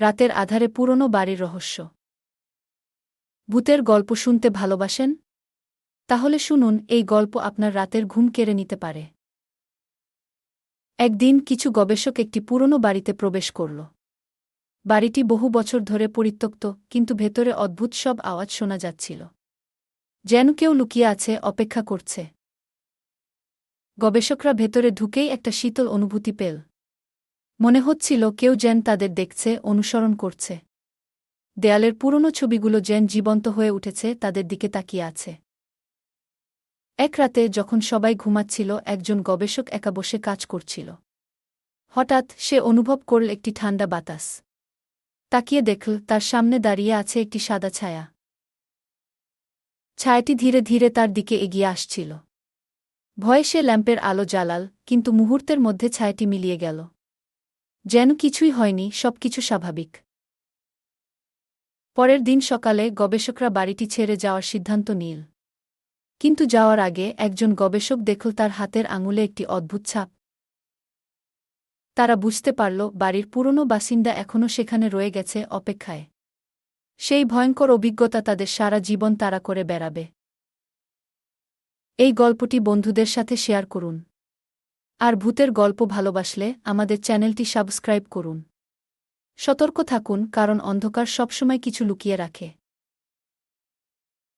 রাতের আধারে পুরনো বাড়ির রহস্য। ভূতের গল্প শুনতে ভালোবাসেন? তাহলে শুনুন, এই গল্প আপনার রাতের ঘুম কেড়ে নিতে পারে। একদিন কিছু গবেষক একটি পুরনো বাড়িতে প্রবেশ করল। বাড়িটি বহু বছর ধরে পরিত্যক্ত, কিন্তু ভেতরে অদ্ভুত সব আওয়াজ শোনা যাচ্ছিল, যেন কেউ লুকিয়ে আছে, অপেক্ষা করছে। গবেষকরা ভেতরে ঢুকেই একটা শীতল অনুভূতি পেল। মনে হচ্ছিল কেউ যেন তাদের দেখছে, অনুসরণ করছে। দেয়ালের পুরনো ছবিগুলো যেন জীবন্ত হয়ে উঠেছে, তাদের দিকে তাকিয়ে আছে। এক রাতে যখন সবাই ঘুমাচ্ছিল, একজন গবেষক একা বসে কাজ করছিল। হঠাৎ সে অনুভব করল একটি ঠান্ডা বাতাস। তাকিয়ে দেখল তার সামনে দাঁড়িয়ে আছে একটি সাদা ছায়া। ছায়াটি ধীরে ধীরে তার দিকে এগিয়ে আসছিল। ভয়ে সে ল্যাম্পের আলো জ্বালাল, কিন্তু মুহূর্তের মধ্যে ছায়াটি মিলিয়ে গেল। যেন কিছুই হয়নি, সবকিছু স্বাভাবিক। পরের দিন সকালে গবেষকরা বাড়িটি ছেড়ে যাওয়ার সিদ্ধান্ত নিল। কিন্তু যাওয়ার আগে একজন গবেষক দেখল তার হাতের আঙুলে একটি অদ্ভুত ছাপ। তারা বুঝতে পারল বাড়ির পুরনো বাসিন্দা এখনও সেখানে রয়ে গেছে, অপেক্ষায়। সেই ভয়ঙ্কর অভিজ্ঞতা তাদের সারা জীবন তাড়া করে বেড়াবে। এই গল্পটি বন্ধুদের সাথে শেয়ার করুন। আর ভূতের গল্প ভালোবাসলে আমাদের চ্যানেলটি সাবস্ক্রাইব করুন। সতর্ক থাকুন, কারণ অন্ধকার সবসময় কিছু লুকিয়ে রাখে।